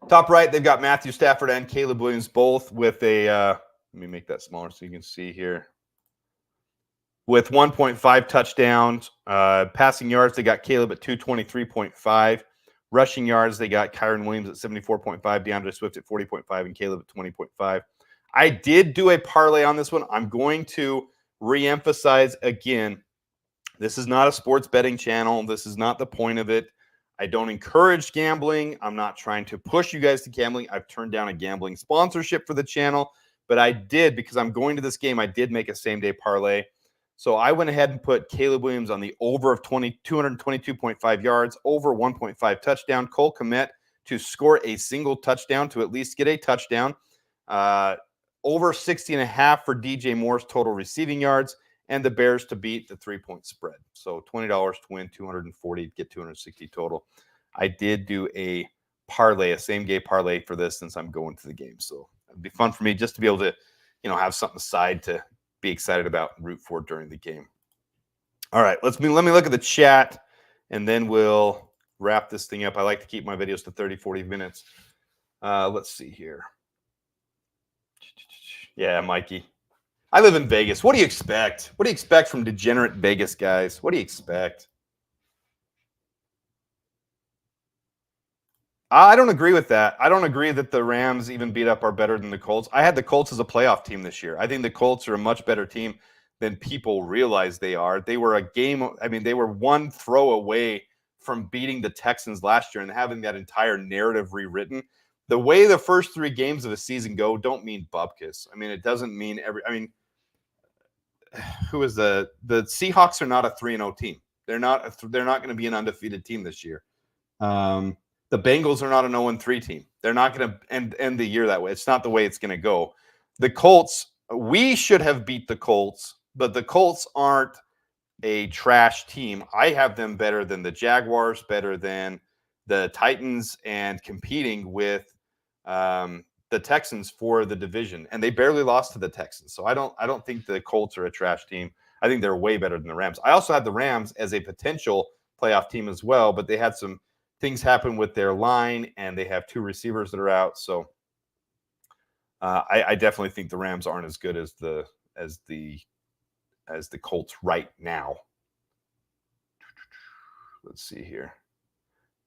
Top right, they've got Matthew Stafford and Caleb Williams both with a, let me make that smaller so you can see here. With 1.5 touchdowns. Passing yards, they got Caleb at 223.5. Rushing yards, they got Kyron Williams at 74.5, DeAndre Swift at 40.5, and Caleb at 20.5. I did do a parlay on this one. I'm going to reemphasize again, this is not a sports betting channel. This is not the point of it. I don't encourage gambling. I'm not trying to push you guys to gambling. I've turned down a gambling sponsorship for the channel, but I did, because I'm going to this game, I did make a same-day parlay. So I went ahead and put Caleb Williams on the over of 222.5 yards, over 1.5 touchdown. Cole Kmet to score a single touchdown, to at least get a touchdown. Over 60.5 for DJ Moore's total receiving yards, and the Bears to beat the 3-point spread. So $20 to win, 240 to get 260 total. I did do a parlay, a same-game parlay for this since I'm going to the game. So it'd be fun for me just to be able to, have something aside to be excited about and root for during the game. All right, let me look at the chat, and then we'll wrap this thing up. I like to keep my videos to 30, 40 minutes. Let's see here. Yeah, Mikey. I live in Vegas. What do you expect? What do you expect from degenerate Vegas guys? What do you expect? I don't agree with that. I don't agree that the Rams even beat up are better than the Colts. I had the Colts as a playoff team this year. I think the Colts are a much better team than people realize they are. They were they were one throw away from beating the Texans last year and having that entire narrative rewritten. The way the first 3 games of a season go don't mean bupkis. It doesn't mean who is the Seahawks are not a 3-0 team. They're not going to be an undefeated team this year. The Bengals are not an 0-3 team. They're not going to end the year that way. It's not the way it's going to go. The Colts, we should have beat the Colts, but the Colts aren't a trash team. I have them better than the Jaguars, better than the Titans, and competing with the Texans for the division. And they barely lost to the Texans. So I don't think the Colts are a trash team. I think they're way better than the Rams. I also had the Rams as a potential playoff team as well, but they had some things happen with their line, and they have 2 receivers that are out. So I definitely think the Rams aren't as good as the Colts right now. Let's see here.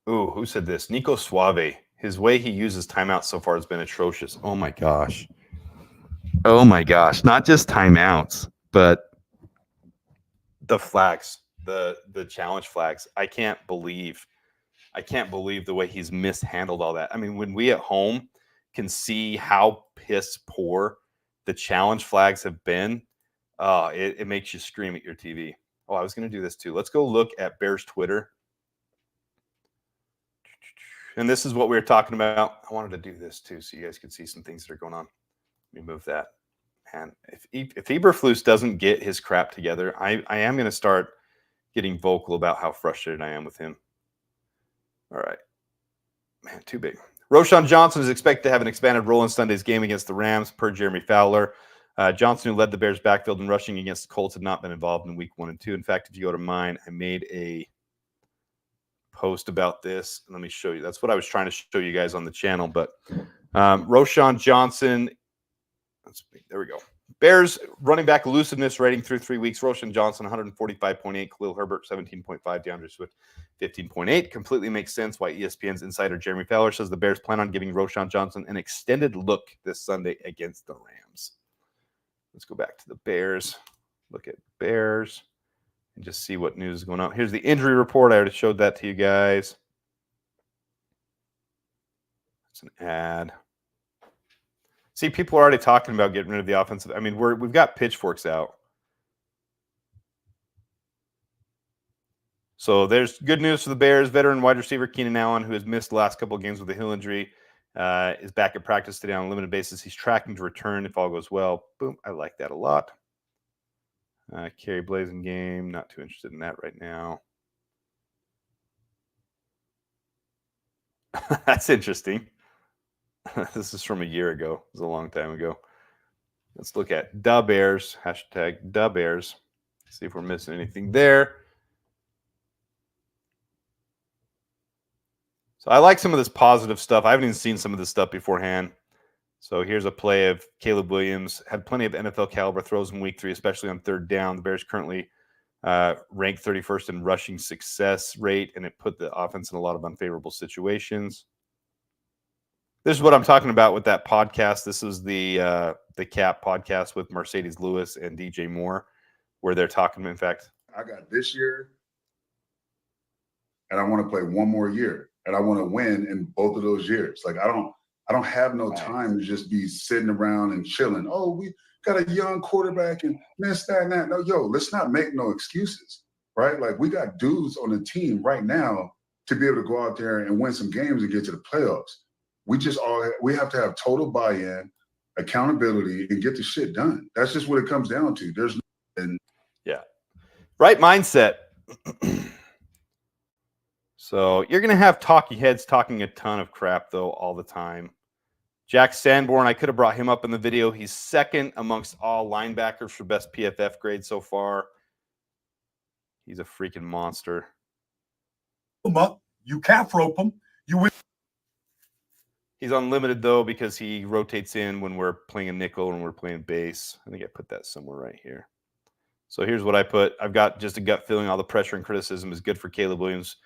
Ooh, who said this? Nico Suave. His way he uses timeouts so far has been atrocious. Oh my gosh. Not just timeouts, but the flags, the challenge flags. I can't believe the way he's mishandled all that. When we at home can see how piss poor the challenge flags have been, it makes you scream at your TV. Oh, I was going to do this too. Let's go look at Bears Twitter. And this is what we were talking about. I wanted to do this too so you guys could see some things that are going on. Let me move that. Man, if Eberflus doesn't get his crap together, I am going to start getting vocal about how frustrated I am with him. All right. Man, too big. Roschon Johnson is expected to have an expanded role in Sunday's game against the Rams, per Jeremy Fowler. Johnson, who led the Bears' backfield in rushing against the Colts, had not been involved in week 1 and 2. In fact, if you go to mine, I made a post about this. Let me show you. That's what I was trying to show you guys on the channel. But Roschon Johnson, there we go. Bears running back elusiveness rating through 3 weeks. Roschon Johnson, 145.8. Khalil Herbert, 17.5. DeAndre Swift, 15.8. Completely makes sense why ESPN's insider Jeremy Fowler says the Bears plan on giving Roschon Johnson an extended look this Sunday against the Rams. Let's go back to the Bears. Look at Bears and just see what news is going on. Here's the injury report. I already showed that to you guys. It's an ad. See, people are already talking about getting rid of the offensive. We've got pitchforks out. So there's good news for the Bears. Veteran wide receiver Keenan Allen, who has missed the last couple of games with a heel injury, is back at practice today on a limited basis. He's tracking to return if all goes well. Boom. I like that a lot. Kerry Blazing game. Not too interested in that right now. That's interesting. This is from a year ago. It was a long time ago. Let's look at Da Bears. Hashtag Da Bears. See if we're missing anything there. So I like some of this positive stuff. I haven't even seen some of this stuff beforehand. So here's a play of Caleb Williams. Had plenty of NFL caliber throws in week 3, especially on third down. The Bears currently ranked 31st in rushing success rate, and it put the offense in a lot of unfavorable situations. This is what I'm talking about with that podcast. This is the CAP podcast with Mercedes Lewis and DJ Moore, where they're talking. In fact, I got this year, and I want to play one more year, and I want to win in both of those years. Like I don't have no time to just be sitting around and chilling. Oh, we got a young quarterback and this, that, and that. No, let's not make no excuses, right? Like we got dudes on the team right now to be able to go out there and win some games and get to the playoffs. We have to have total buy-in, accountability, and get the shit done. That's just what it comes down to. There's yeah, right mindset. So you're going to have talky heads talking a ton of crap, though, all the time. Jack Sanborn, I could have brought him up in the video. He's second amongst all linebackers for best PFF grade so far. He's a freaking monster. You calf rope him. You win. He's unlimited, though, because he rotates in when we're playing a nickel and we're playing base. I think I put that somewhere right here. So here's what I put. I've got just a gut feeling all the pressure and criticism is good for Caleb Williams.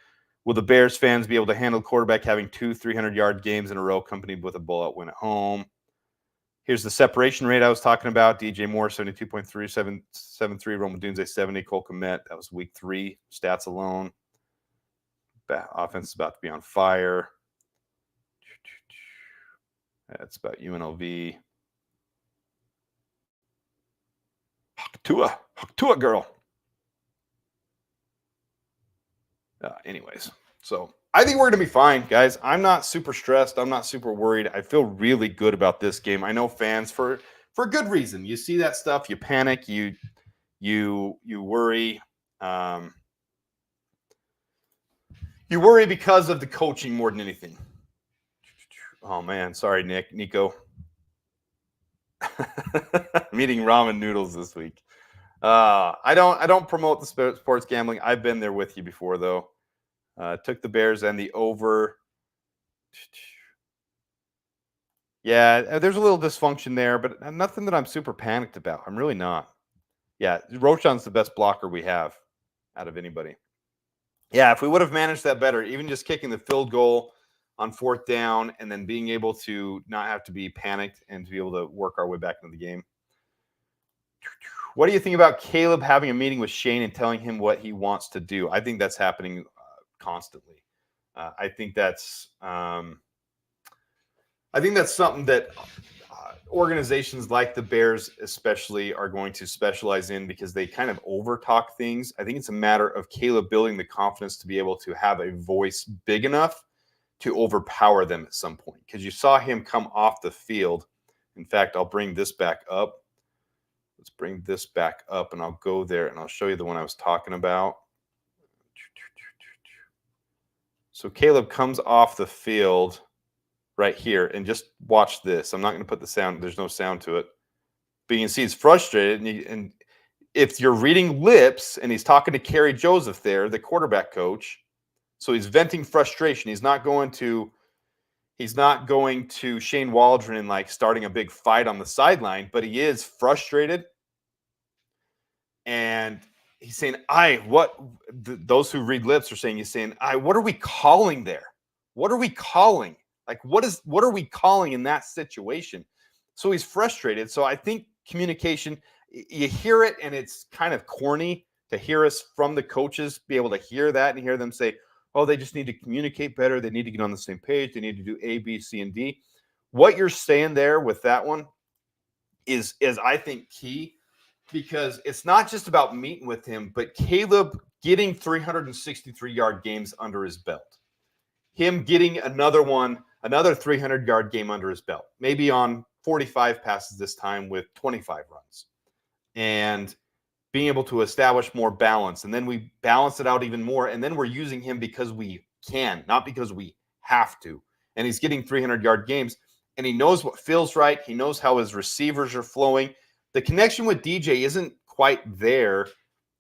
Will the Bears fans be able to handle quarterback having 2 300-yard games in a row accompanied with a blowout win at home? Here's the separation rate I was talking about. DJ Moore, 72.3, 7.3. Roman Dunze, 70. Cole Kmet, that was week 3. Stats alone. Offense is about to be on fire. That's about UNLV. Tua girl. Anyways, so I think we're going to be fine, guys. I'm not super stressed. I'm not super worried. I feel really good about this game. I know fans for good reason. You see that stuff, you panic, you worry. You worry because of the coaching more than anything. Oh man, sorry, Nico. I'm eating ramen noodles this week. I don't promote the sports gambling. I've been there with you before, though. Took the Bears and the over. Yeah, there's a little dysfunction there, but nothing that I'm super panicked about. I'm really not. Yeah, Roschon's the best blocker we have out of anybody. Yeah, if we would have managed that better, even just kicking the field goal on 4th down and then being able to not have to be panicked and to be able to work our way back into the game. What do you think about Caleb having a meeting with Shane and telling him what he wants to do? I think that's happening constantly. I think that's something that organizations like the Bears especially are going to specialize in because they kind of overtalk things. I think it's a matter of Caleb building the confidence to be able to have a voice big enough to overpower them at some point. Because you saw him come off the field. In fact, I'll bring this back up. Let's bring this back up and I'll go there and I'll show you the one I was talking about. So Caleb comes off the field right here and just watch this. I'm not going to put the sound. There's no sound to it. But you can see he's frustrated. And if you're reading lips and he's talking to Kerry Joseph there, the quarterback coach, so he's venting frustration. He's not going to Shane Waldron and like starting a big fight on the sideline, but he is frustrated. And he's saying, those who read lips are saying, he's saying, what are we calling there? What are we calling? Like, what are we calling in that situation? So he's frustrated. So I think communication, you hear it and it's kind of corny to hear us from the coaches, be able to hear that and hear them say, oh, they just need to communicate better. They need to get on the same page. They need to do A, B, C, and D. What you're saying there with that one is I think key, because it's not just about meeting with him, but Caleb getting 363-yard games under his belt, him getting another 300-yard game under his belt, maybe on 45 passes this time with 25 runs, and being able to establish more balance. And then we balance it out even more. And then we're using him because we can, not because we have to. And he's getting 300-yard games, and he knows what feels right. He knows how his receivers are flowing. The connection with DJ isn't quite there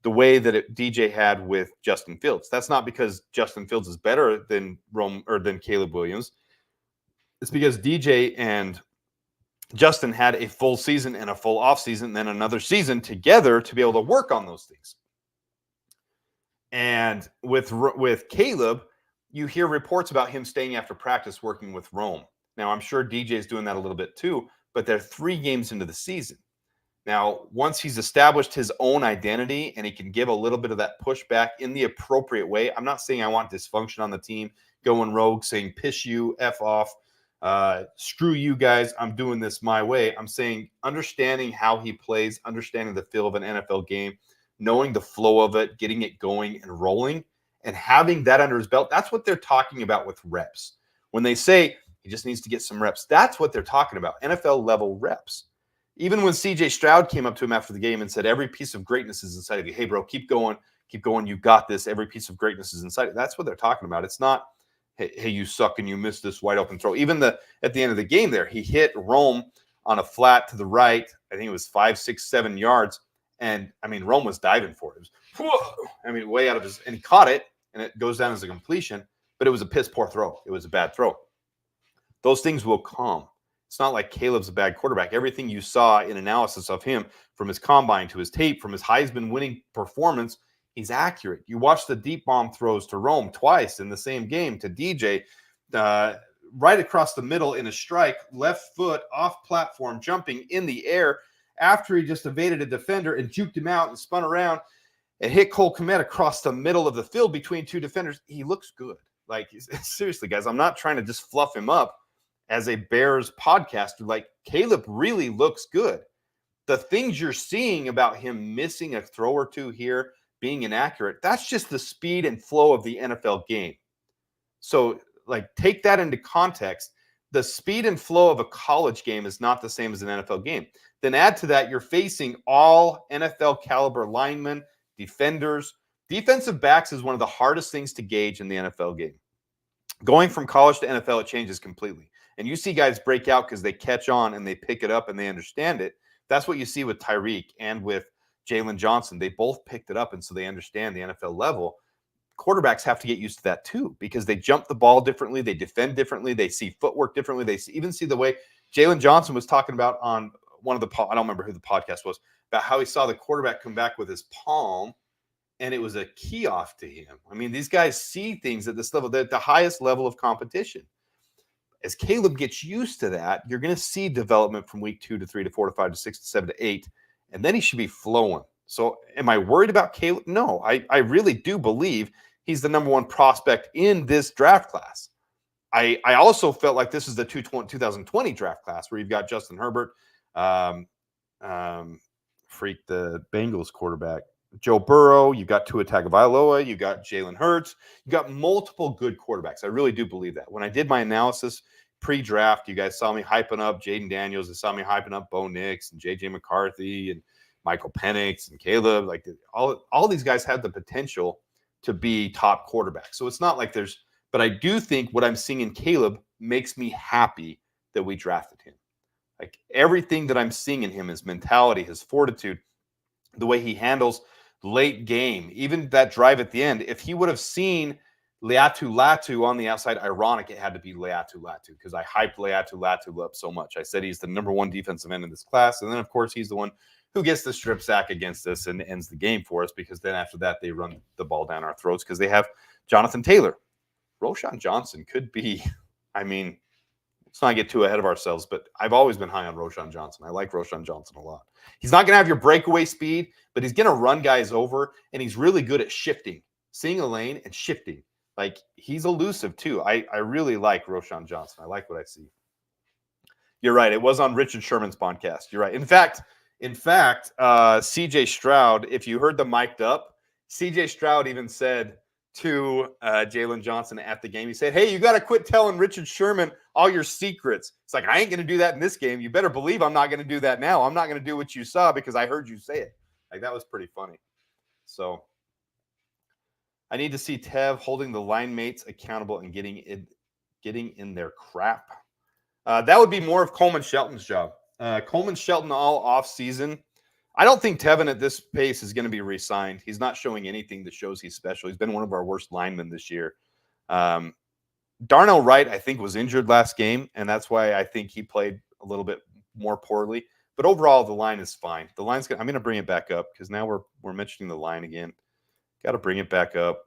the way that DJ had with Justin Fields. That's not because Justin Fields is better than than Caleb Williams. It's because DJ and Justin had a full season and a full offseason, and then another season together to be able to work on those things. And with Caleb, you hear reports about him staying after practice working with Rome. Now, I'm sure DJ is doing that a little bit too, but they're 3 games into the season. Now, once he's established his own identity and he can give a little bit of that pushback in the appropriate way, I'm not saying I want dysfunction on the team, going rogue, saying piss you, F off, screw you guys, I'm doing this my way. I'm saying understanding how he plays, understanding the feel of an NFL game, knowing the flow of it, getting it going and rolling, and having that under his belt. That's what they're talking about with reps. When they say he just needs to get some reps, that's what they're talking about, NFL level reps. Even when CJ Stroud came up to him after the game and said, every piece of greatness is inside of you. Hey, bro, keep going. You got this. Every piece of greatness is inside. That's what they're talking about. It's not, hey, you suck and you missed this wide open throw. Even at the end of the game there, he hit Rome on a flat to the right. I think it was 5, 6, 7 yards. And, I mean, Rome was diving for it. It was, way out of his – and he caught it, and it goes down as a completion. But it was a piss-poor throw. It was a bad throw. Those things will come. It's not like Caleb's a bad quarterback. Everything you saw in analysis of him, from his combine to his tape, from his Heisman winning performance, he's accurate. You watch the deep bomb throws to Rome twice in the same game to DJ, right across the middle in a strike, left foot off platform, jumping in the air after he just evaded a defender and juked him out and spun around and hit Cole Kmet across the middle of the field between 2 defenders. He looks good. Like, seriously, guys, I'm not trying to just fluff him up as a Bears podcaster. Like, Caleb really looks good. The things you're seeing about him missing a throw or two here, being inaccurate, that's just the speed and flow of the NFL game. So, like, take that into context. The speed and flow of a college game is not the same as an NFL game. Then add to that, you're facing all NFL caliber linemen, defenders. Defensive backs is one of the hardest things to gauge in the NFL game. Going from college to NFL, it changes completely. And you see guys break out because they catch on and they pick it up and they understand it. That's what you see with Tyreek and with Jalen Johnson. They both picked it up, and so they understand the NFL level. Quarterbacks have to get used to that too, because they jump the ball differently, they defend differently, they see footwork differently, they even see the way Jalen Johnson was talking about on one of the I don't remember who the podcast was, about how he saw the quarterback come back with his palm, and it was a key off to him. I mean, these guys see things at this level, at the highest level of competition. As Caleb gets used to that, you're going to see development from week 2 to 3 to 4 to 5 to 6 to 7 to 8, and then he should be flowing. So am I worried about Caleb? No, I really do believe he's the number 1 prospect in this draft class. I also felt like this is the 2020 draft class where you've got Justin Herbert, the Bengals quarterback, Joe Burrow, you've got Tua Tagovailoa, you got Jalen Hurts, you got multiple good quarterbacks. I really do believe that. When I did my analysis pre-draft, you guys saw me hyping up Jaden Daniels, you saw me hyping up Bo Nix and JJ McCarthy and Michael Penix and Caleb. Like, all these guys have the potential to be top quarterbacks. So it's not like but I do think what I'm seeing in Caleb makes me happy that we drafted him. Like, everything that I'm seeing in him, his mentality, his fortitude, the way he handles late game, even that drive at the end. If he would have seen Leatu Latu on the outside, ironic it had to be Leatu Latu, because I hyped Leatu Latu up so much. I said he's the number 1 defensive end in this class. And then, of course, he's the one who gets the strip sack against us and ends the game for us, because then after that, they run the ball down our throats because they have Jonathan Taylor. Roschon Johnson could be, I mean, let's not get too ahead of ourselves, but I've always been high on Roschon Johnson. I like Roschon Johnson a lot. He's not going to have your breakaway speed, but he's going to run guys over, and he's really good at shifting, seeing a lane and shifting. Like, he's elusive too. I really like Roschon Johnson. I like what I see. You're right. It was on Richard Sherman's podcast. You're right. In fact, CJ Stroud, if you heard the mic'd up, CJ Stroud even said to Jalen Johnson at the game, he said, hey, you got to quit telling Richard Sherman all your secrets. It's like, I ain't going to do that in this game. You better believe I'm not going to do that now. I'm not going to do what you saw because I heard you say it. Like, that was pretty funny. So I need to see Tev holding the line mates accountable and getting in their crap. That would be more of Coleman Shelton's job. Coleman Shelton all off season. I don't think Tevin at this pace is going to be re-signed. He's not showing anything that shows he's special. He's been one of our worst linemen this year. Darnell Wright, I think, was injured last game, and that's why I think he played a little bit more poorly. But overall, the line is fine. The line's I'm going to bring it back up because now we're mentioning the line again. Got to bring it back up.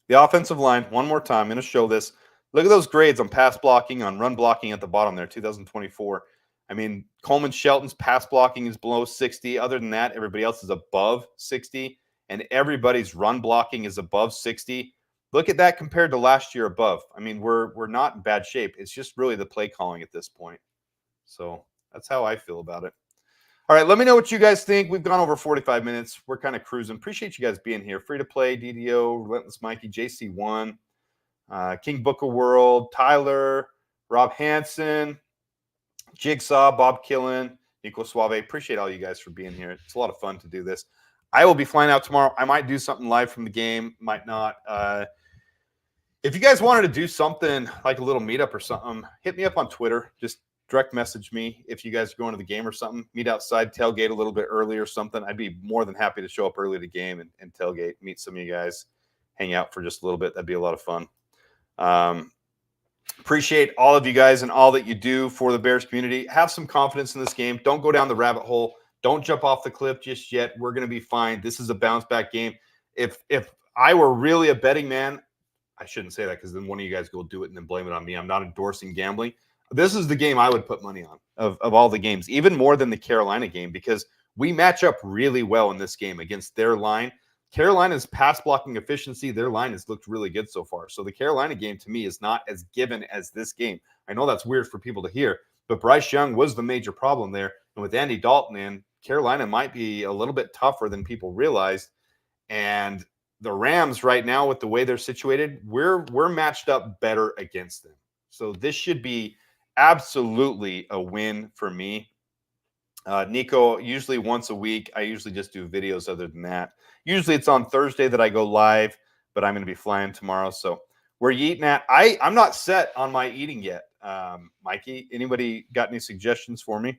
The offensive line, one more time. I'm going to show this. Look at those grades on pass blocking, on run blocking at the bottom there, 2024. I mean, Coleman Shelton's pass blocking is below 60. Other than that, everybody else is above 60, and everybody's run blocking is above 60. Look at that compared to last year above. I mean, we're not in bad shape. It's just really the play calling at this point. So that's how I feel about it. All right, let me know what you guys think. We've gone over 45 minutes. We're kind of cruising. Appreciate you guys being here. Free to play, DDO, Relentless Mikey, JC1, King Booker World, Tyler, Rob Hansen, Jigsaw, Bob Killen, Nico Suave. Appreciate all you guys for being here. It's a lot of fun to do this. I will be flying out tomorrow. I might do something live from the game, might not. If you guys wanted to do something like a little meetup or something, hit me up on Twitter. Just direct message me if you guys are going to the game or something. Meet outside, tailgate a little bit early or something. I'd be more than happy to show up early to the game and tailgate, meet some of you guys, hang out for just a little bit. That'd be a lot of fun. Appreciate all of you guys and all that you do for the Bears community. Have some confidence in this game. Don't go down the rabbit hole. Don't jump off the cliff just yet. We're going to be fine. This is a bounce back game. If I were really a betting man, I shouldn't say that because then one of you guys will do it and then blame it on me. I'm not endorsing gambling. This is the game I would put money on of all the games, even more than the Carolina game, because we match up really well in this game against their line. Carolina's pass blocking efficiency, their line has looked really good so far. So the Carolina game to me is not as given as this game. I know that's weird for people to hear, but Bryce Young was the major problem there. And with Andy Dalton in, Carolina might be a little bit tougher than people realized. And the Rams right now, with the way they're situated, we're matched up better against them. So this should be absolutely a win for me. Nico, usually once a week. I usually just do videos other than that. Usually it's on Thursday that I go live, but I'm going to be flying tomorrow. So where you eating at? I'm not set on my eating yet. Mikey, anybody got any suggestions for me?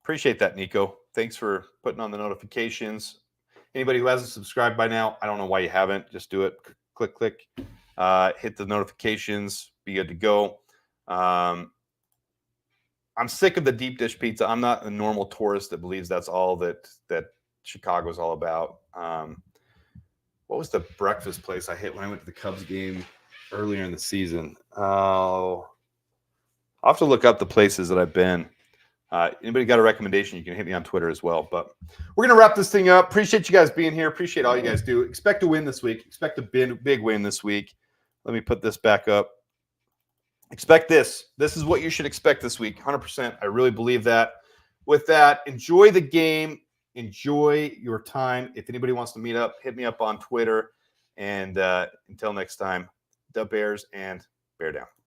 Appreciate that, Nico. Thanks for putting on the notifications. Anybody who hasn't subscribed by now, I don't know why you haven't. Just do it. Click. Hit the notifications. Be good to go. I'm sick of the deep dish pizza. I'm not a normal tourist that believes that's all that Chicago's all about. What was the breakfast place I hit when I went to the Cubs game earlier in the season? I'll have to look up the places that I've been. Anybody got a recommendation, you can hit me on Twitter as well. But we're going to wrap this thing up. Appreciate you guys being here. Appreciate all you guys do. Expect a win this week. Expect a big win this week. Let me put this back up. Expect this. This is what you should expect this week. 100%. I really believe that. With that, enjoy the game. Enjoy your time. If anybody wants to meet up, hit me up on Twitter. And until next time, the Bears and Bear Down.